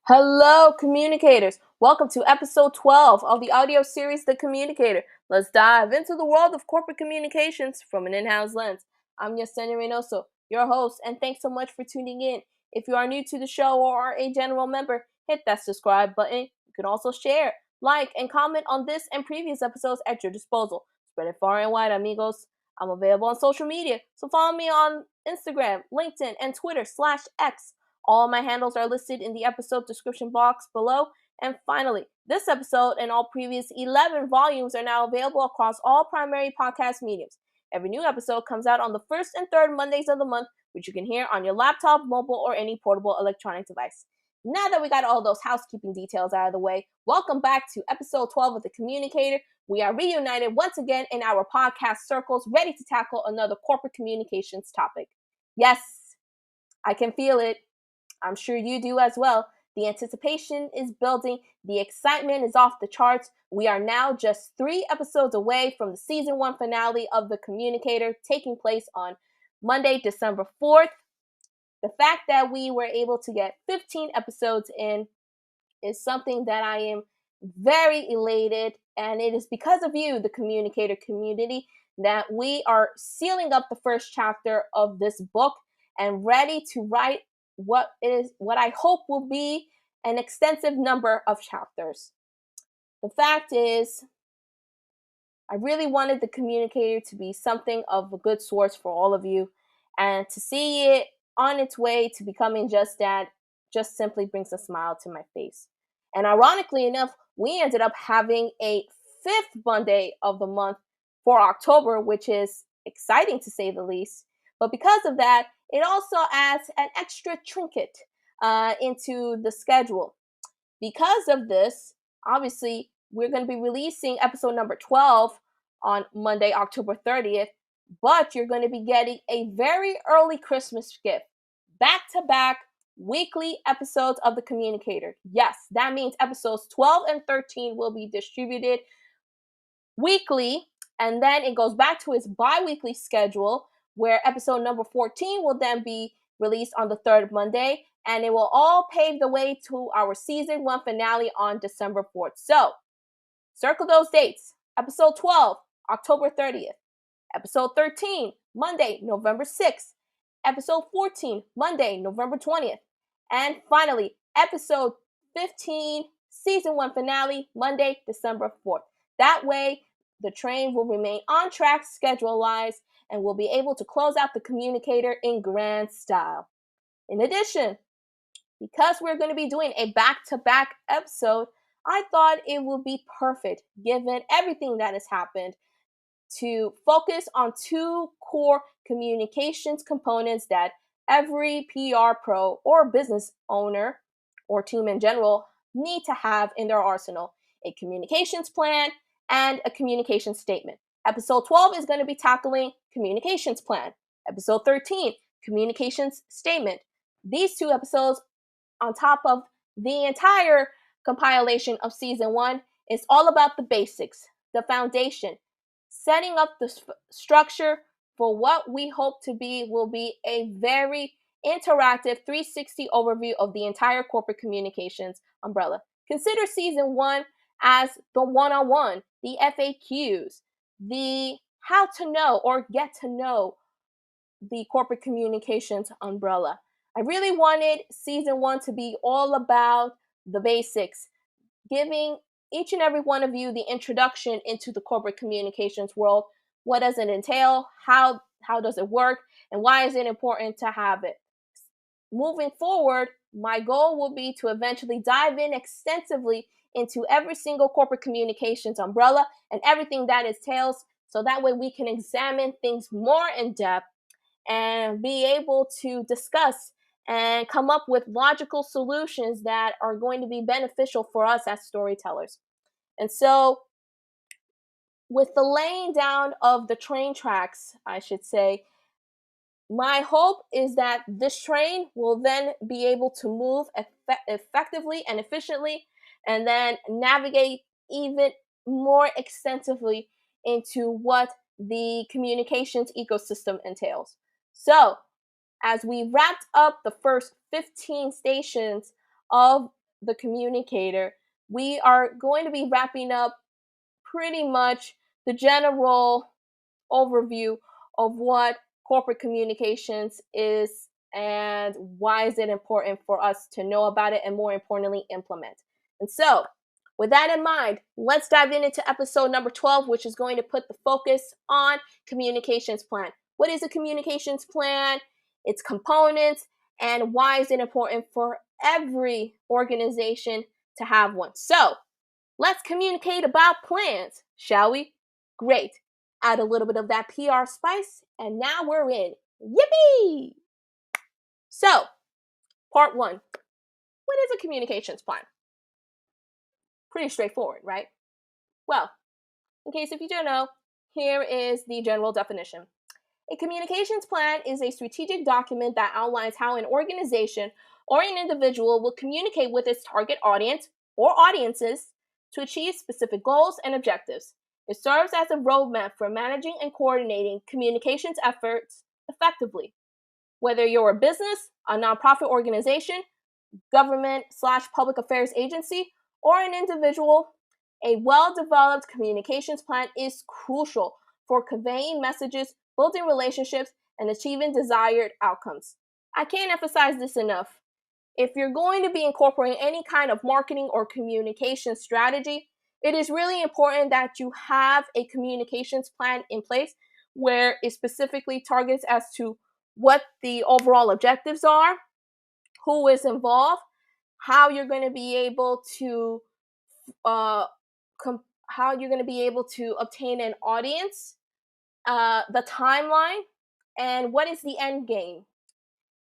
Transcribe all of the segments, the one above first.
Hello, communicators. Welcome to episode 12 of the audio series, The Communicator. Let's dive into the world of corporate communications from an in-house lens. I'm Yesenia Reinoso, your host, and thanks so much for tuning in. If you are new to the show or are a general member, hit that subscribe button. You can also share, like, and comment on this and previous episodes at your disposal. Spread it far and wide, amigos. I'm available on social media, so follow me on Instagram, LinkedIn, and Twitter/X. All my handles are listed in the episode description box below. And finally, this episode and all previous 11 volumes are now available across all primary podcast mediums. Every new episode comes out on the first and third Mondays of the month, which you can hear on your laptop, mobile, or any portable electronic device. Now that we got all those housekeeping details out of the way, welcome back to episode 12 of The Communicator. We are reunited once again in our podcast circles, ready to tackle another corporate communications topic. Yes, I can feel it. I'm sure you do as well. The anticipation is building. The excitement is off the charts. We are now just 3 episodes away from the season 1 finale of The Communicator taking place on Monday, December 4th. The fact that we were able to get 15 episodes in is something that I am very elated, and it is because of you, the Communicator community, that we are sealing up the first chapter of this book and ready to write what I hope will be an extensive number of chapters. The fact is, I really wanted the Communicator to be something of a good source for all of you, and to see it on its way to becoming just that just simply brings a smile to my face. And ironically enough, we ended up having a 5th Monday of the month for October, which is exciting to say the least. But because of that, it also adds an extra trinket into the schedule. Because of this, obviously, we're going to be releasing episode number 12 on Monday, October 30th, but you're going to be getting a very early Christmas gift. Back-to-back weekly episodes of The Communicator. Yes, that means episodes 12 and 13 will be distributed weekly, and then it goes back to its bi-weekly schedule, where episode number 14 will then be released on the 3rd Monday, and it will all pave the way to our season 1 finale on December 4th. So, circle those dates. Episode 12, October 30th. Episode 13, Monday, November 6th. Episode 14, Monday, November 20th. And finally, episode 15, season 1 finale, Monday, December 4th. That way, the train will remain on track schedule-wise, and we'll be able to close out the Communicator in grand style. In addition, because we're going to be doing a back-to-back episode, I thought it would be perfect, given everything that has happened, to focus on 2 core communications components that every PR pro or business owner or team in general need to have in their arsenal: a communications plan and a communication statement. Episode 12 is going to be tackling communications plan. Episode 13, communications statement. These 2 episodes, on top of the entire compilation of season 1, is all about the basics, the foundation, setting up the structure for what we hope to be will be a very interactive 360 overview of the entire corporate communications umbrella. Consider season 1 as the one-on-one, the FAQs, the how to know or get to know the corporate communications umbrella. I really wanted season 1 to be all about the basics, giving each and every one of you the introduction into the corporate communications world. What does it entail? How does it work? And why is it important to have it? Moving forward, my goal will be to eventually dive in extensively into every single corporate communications umbrella and everything that it entails, so that way we can examine things more in depth and be able to discuss and come up with logical solutions that are going to be beneficial for us as storytellers. And so, with the laying down of the train tracks, I should say, my hope is that this train will then be able to move effectively and efficiently, and then navigate even more extensively into what the communications ecosystem entails. So, as we wrapped up the first 15 stations of the communicator, we are going to be wrapping up pretty much the general overview of what corporate communications is and why is it important for us to know about it and, more importantly, implement. And so, with that in mind, let's dive into episode number 12, which is going to put the focus on communications plan. What is a communications plan, its components, and why is it important for every organization to have one? So, let's communicate about plans, shall we? Great. Add a little bit of that PR spice, and now we're in. Yippee! So, part one. What is a communications plan? Pretty straightforward, right? Well, in case if you don't know, here is the general definition. A communications plan is a strategic document that outlines how an organization or an individual will communicate with its target audience or audiences to achieve specific goals and objectives. It serves as a roadmap for managing and coordinating communications efforts effectively. Whether you're a business, a nonprofit organization, government/public affairs agency, or an individual, a well-developed communications plan is crucial for conveying messages, building relationships, and achieving desired outcomes. I can't emphasize this enough. If you're going to be incorporating any kind of marketing or communication strategy, it is really important that you have a communications plan in place where it specifically targets as to what the overall objectives are, who is involved, how you're going to be able to obtain an audience, the timeline, and what is the end game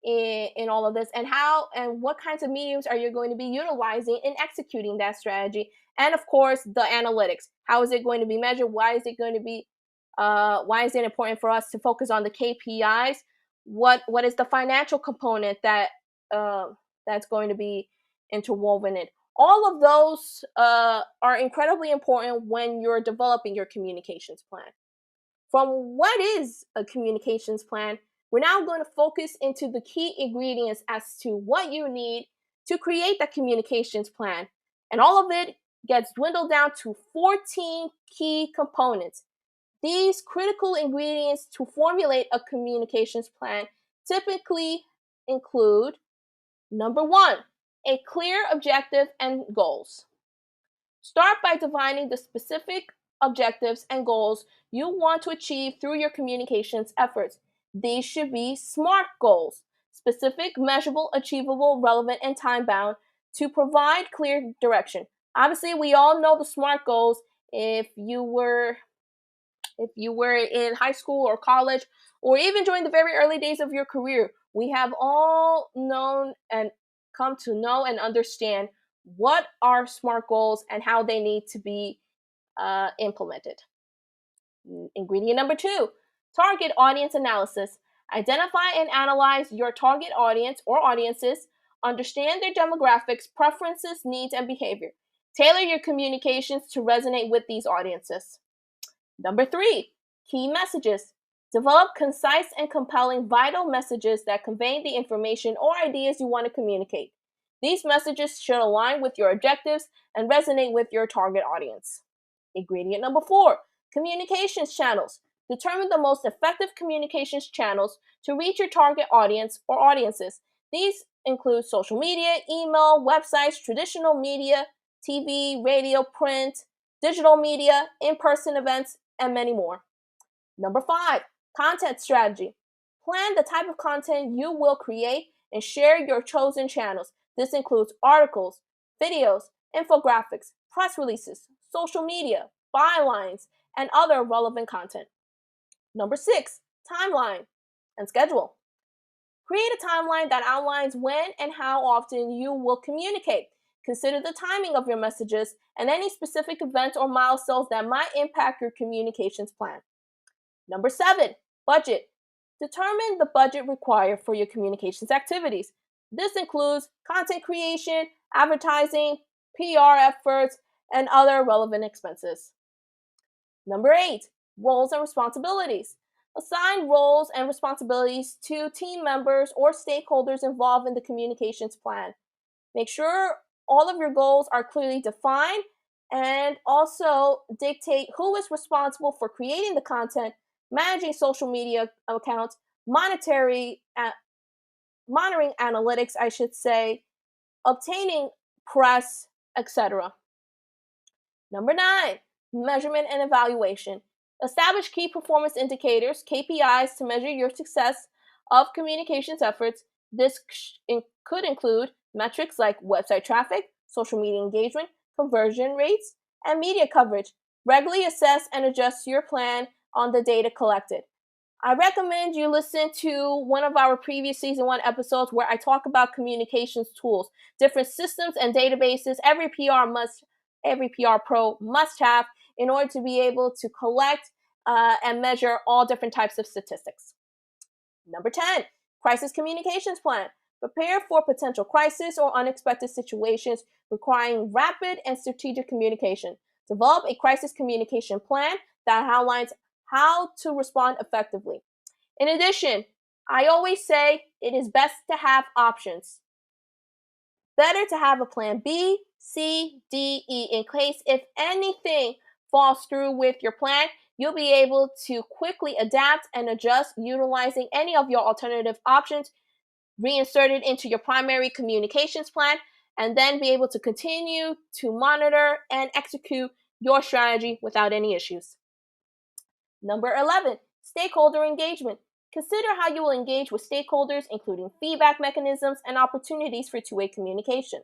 in all of this, and how and what kinds of mediums are you going to be utilizing in executing that strategy, and of course the analytics. How is it going to be measured? Why is it important for us to focus on the KPIs? What is the financial component that's going to be interwoven in? All of those are incredibly important when you're developing your communications plan. From what is a communications plan, we're now going to focus into the key ingredients as to what you need to create that communications plan. And all of it gets dwindled down to 14 key components. These critical ingredients to formulate a communications plan typically include: number one, a clear objective and goals. Start by defining the specific objectives and goals you want to achieve through your communications efforts. These should be SMART goals: specific, measurable, achievable, relevant, and time-bound, to provide clear direction. Obviously, we all know the SMART goals. If you were in high school or college, or even during the very early days of your career, we have all known and come to know and understand what are SMART goals and how they need to be implemented. Ingredient number two, target audience analysis. Identify and analyze your target audience or audiences. Understand their demographics, preferences, needs, and behavior. Tailor your communications to resonate with these audiences. Number three, key messages. Develop concise and compelling vital messages that convey the information or ideas you want to communicate. These messages should align with your objectives and resonate with your target audience. Ingredient number four, communications channels. Determine the most effective communications channels to reach your target audience or audiences. These include social media, email, websites, traditional media, TV, radio, print, digital media, in-person events, and many more. Number five, content strategy. Plan the type of content you will create and share your chosen channels. This includes articles, videos, infographics, press releases, social media, bylines, and other relevant content. Number six, timeline and schedule. Create a timeline that outlines when and how often you will communicate. Consider the timing of your messages and any specific events or milestones that might impact your communications plan. Number seven, budget. Determine the budget required for your communications activities. This includes content creation, advertising, PR efforts, and other relevant expenses. Number eight, roles and responsibilities. Assign roles and responsibilities to team members or stakeholders involved in the communications plan. Make sure all of your goals are clearly defined, and also dictate who is responsible for creating the content, managing social media accounts, monitoring analytics, I should say, obtaining press, etc. Number 9, measurement and evaluation. Establish key performance indicators, KPIs, to measure your success of communications efforts. This could include metrics like website traffic, social media engagement, conversion rates, and media coverage. Regularly assess and adjust your plan on the data collected. I recommend you listen to one of our previous season 1 episodes where I talk about communications tools, different systems and databases every PR pro must have in order to be able to collect and measure all different types of statistics. Number 10, crisis communications plan. Prepare for potential crisis or unexpected situations requiring rapid and strategic communication. Develop a crisis communication plan that outlines how to respond effectively. In addition, I always say it is best to have options. Better to have a plan B, C, D, E in case if anything falls through with your plan, you'll be able to quickly adapt and adjust utilizing any of your alternative options, reinsert it into your primary communications plan, and then be able to continue to monitor and execute your strategy without any issues. Number 11, stakeholder engagement. Consider how you will engage with stakeholders, including feedback mechanisms and opportunities for two-way communication.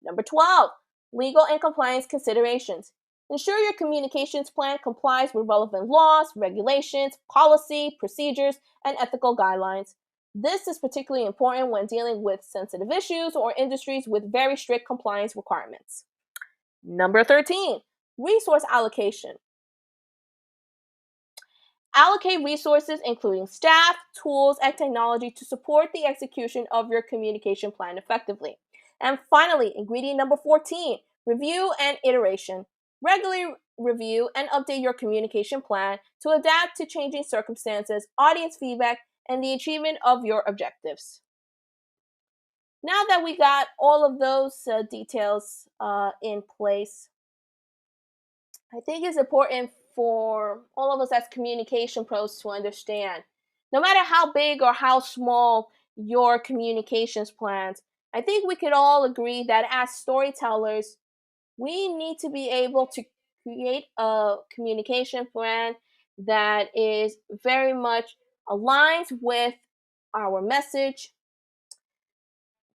Number 12, legal and compliance considerations. Ensure your communications plan complies with relevant laws, regulations, policy, procedures, and ethical guidelines. This is particularly important when dealing with sensitive issues or industries with very strict compliance requirements. Number 13, resource allocation. Allocate resources, including staff, tools, and technology, to support the execution of your communication plan effectively. And finally, ingredient number 14, review and iteration. Regularly review and update your communication plan to adapt to changing circumstances, audience feedback, and the achievement of your objectives. Now that we got all of those details in place, I think it's important for all of us as communication pros to understand, no matter how big or how small your communications plans, I think we could all agree that as storytellers, we need to be able to create a communication plan that is very much aligned with our message,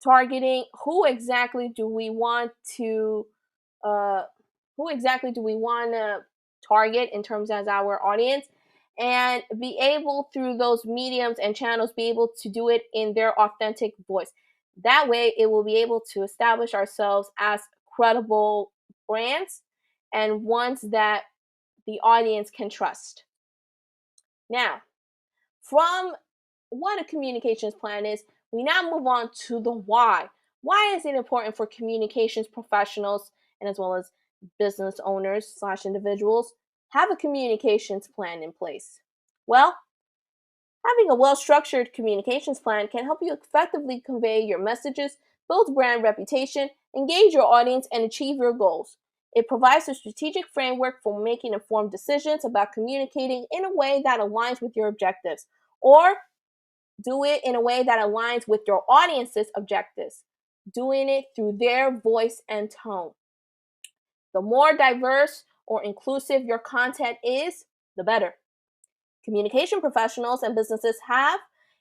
targeting uh, who exactly do we want to target in terms as our audience, and be able through those mediums and channels be able to do it in their authentic voice. That way it will be able to establish ourselves as credible brands and ones that the audience can trust. Now, from what a communications plan is, we now move on to the why. Why is it important for communications professionals and as well as business owners / individuals have a communications plan in place? Well, having a well-structured communications plan can help you effectively convey your messages, build brand reputation, engage your audience, and achieve your goals. It provides a strategic framework for making informed decisions about communicating in a way that aligns with your objectives, or do it in a way that aligns with your audience's objectives, doing it through their voice and tone. The more diverse or inclusive your content is, the better. Communication professionals and businesses have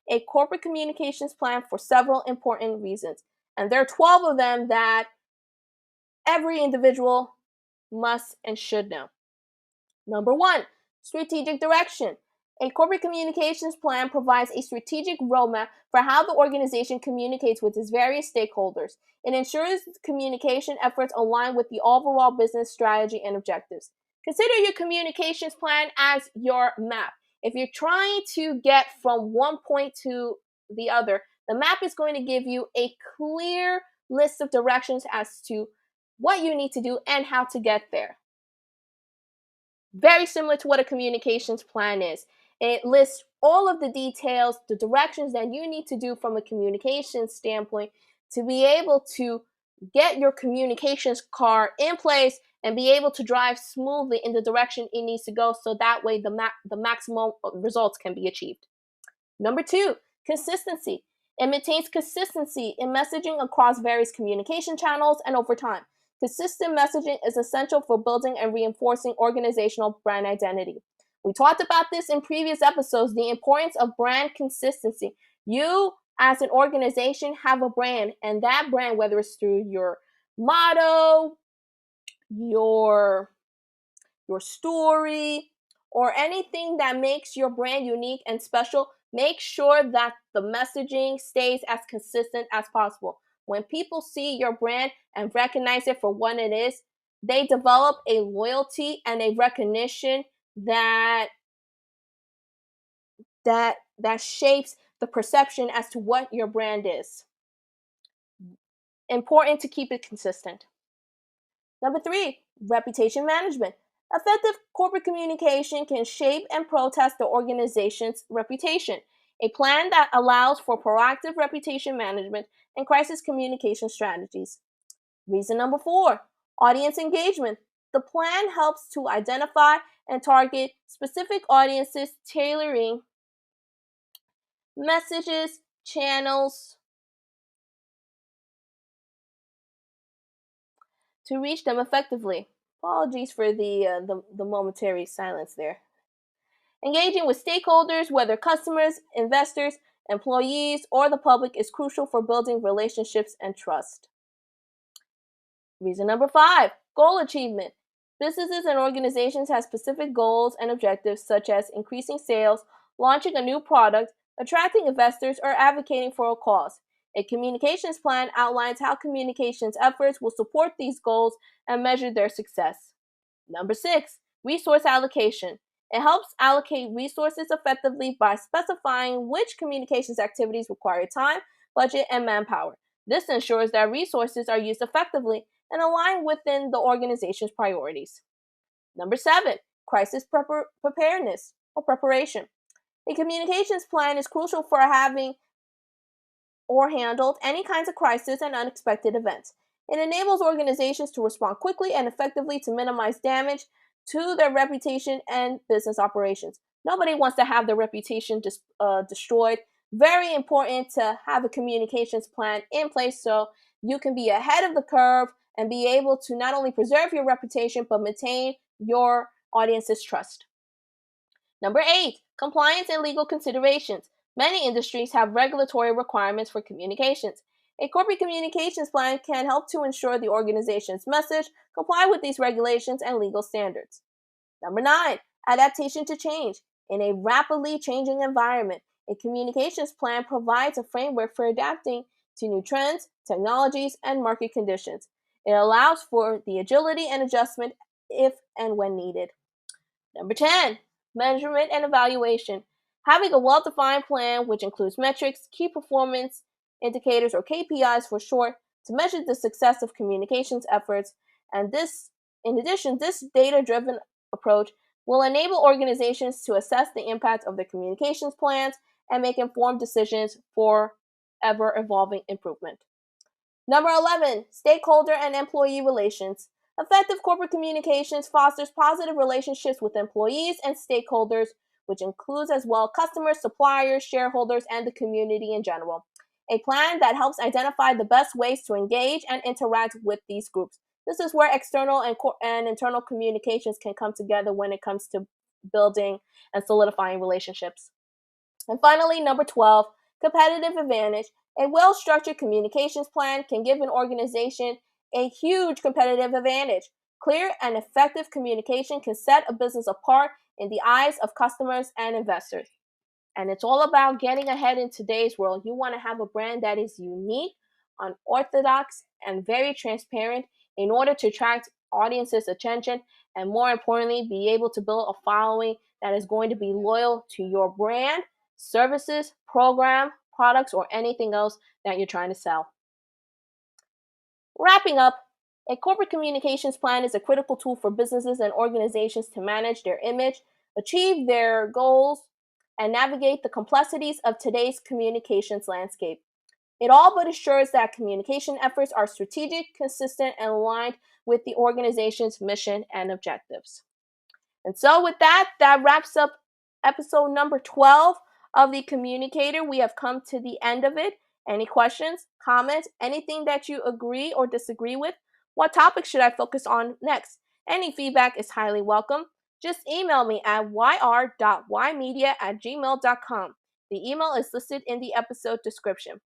a corporate communications plan for several important reasons, and there are 12 of them that every individual must and should know. Number 1, strategic direction. A corporate communications plan provides a strategic roadmap for how the organization communicates with its various stakeholders. It ensures communication efforts align with the overall business strategy and objectives. Consider your communications plan as your map. If you're trying to get from one point to the other, the map is going to give you a clear list of directions as to what you need to do and how to get there. Very similar to what a communications plan is. It lists all of the details, the directions that you need to do from a communication standpoint to be able to get your communications car in place and be able to drive smoothly in the direction it needs to go so that way the maximum results can be achieved. Number two, consistency. It maintains consistency in messaging across various communication channels and over time. Consistent messaging is essential for building and reinforcing organizational brand identity. We talked about this in previous episodes, the importance of brand consistency. You, as an organization, have a brand, and that brand, whether it's through your motto, your story, or anything that makes your brand unique and special, make sure that the messaging stays as consistent as possible. When people see your brand and recognize it for what it is, they develop a loyalty and a recognition that shapes the perception as to what your brand is. Important to keep it consistent. Number three, reputation management. Effective corporate communication can shape and protect the organization's reputation. A plan that allows for proactive reputation management and crisis communication strategies. Reason number four, audience engagement. The plan helps to identify and target specific audiences, tailoring messages, channels to reach them effectively. Apologies for the momentary silence there. Engaging with stakeholders, whether customers, investors, employees, or the public, is crucial for building relationships and trust. Reason number five, goal achievement. Businesses and organizations have specific goals and objectives such as increasing sales, launching a new product, attracting investors, or advocating for a cause. A communications plan outlines how communications efforts will support these goals and measure their success. Number six, resource allocation. It helps allocate resources effectively by specifying which communications activities require time, budget, and manpower. This ensures that resources are used effectively and align within the organization's priorities. Number seven, crisis preparedness or preparation. A communications plan is crucial for having or handled any kinds of crisis and unexpected events. It enables organizations to respond quickly and effectively to minimize damage to their reputation and business operations. Nobody wants to have their reputation destroyed. Very important to have a communications plan in place so you can be ahead of the curve and be able to not only preserve your reputation but maintain your audience's trust. Number eight, compliance and legal considerations. Many industries have regulatory requirements for communications. A corporate communications plan can help to ensure the organization's message comply with these regulations and legal standards. Number nine, adaptation to change. In a rapidly changing environment, a communications plan provides a framework for adapting to new trends, technologies, and market conditions. It allows for the agility and adjustment if and when needed. Number 10, measurement and evaluation. Having a well-defined plan which includes metrics, key performance indicators or KPIs for short, to measure the success of communications efforts, and in addition, this data-driven approach will enable organizations to assess the impact of their communications plans and make informed decisions for ever-evolving improvement. Number 11, stakeholder and employee relations. Effective corporate communications fosters positive relationships with employees and stakeholders, which includes as well customers, suppliers, shareholders, and the community in general. A plan that helps identify the best ways to engage and interact with these groups. This is where external and internal communications can come together when it comes to building and solidifying relationships. And finally, number 12, competitive advantage. A well-structured communications plan can give an organization a huge competitive advantage. Clear and effective communication can set a business apart in the eyes of customers and investors. And it's all about getting ahead in today's world. You want to have a brand that is unique, unorthodox, and very transparent in order to attract audiences' attention and, more importantly, be able to build a following that is going to be loyal to your brand, services, program, products, or anything else that you're trying to sell. Wrapping up, a corporate communications plan is a critical tool for businesses and organizations to manage their image, achieve their goals, and navigate the complexities of today's communications landscape. It all but assures that communication efforts are strategic, consistent, and aligned with the organization's mission and objectives. And so, with that, that wraps up episode number 12 of the Communicator. We have come to the end of it. Any questions, comments, anything that you agree or disagree with? What topic should I focus on next? Any feedback is highly welcome. Just email me at yr.ymedia@gmail.com. The email is listed in the episode description.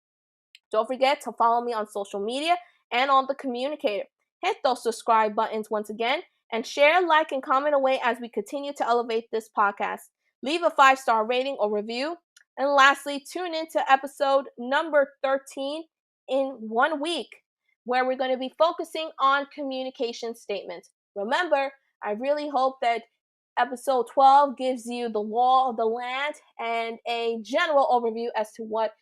Don't forget to follow me on social media and on the Communicator. Hit those subscribe buttons once again and share, like, and comment away as we continue to elevate this podcast. Leave a 5-star rating or review. And lastly, tune in to episode number 13 in 1 week, where we're going to be focusing on communication statements. Remember, I really hope that episode 12 gives you the law of the land and a general overview as to what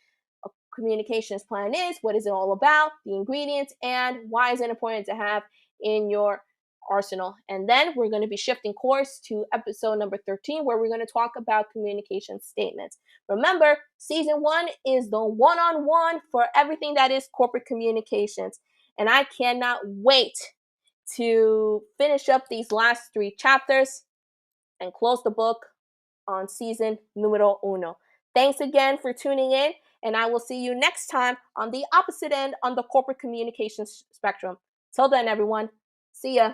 a communications plan is, what is it all about, the ingredients, and why is it important to have in your arsenal. And then we're going to be shifting course to episode number 13, where we're going to talk about communication statements. Remember, season 1 is the one-on-one for everything that is corporate communications. And I cannot wait to finish up these last 3 chapters and close the book on season numero uno. Thanks again for tuning in, and I will see you next time on the opposite end on the corporate communications spectrum. Till then, everyone, see ya.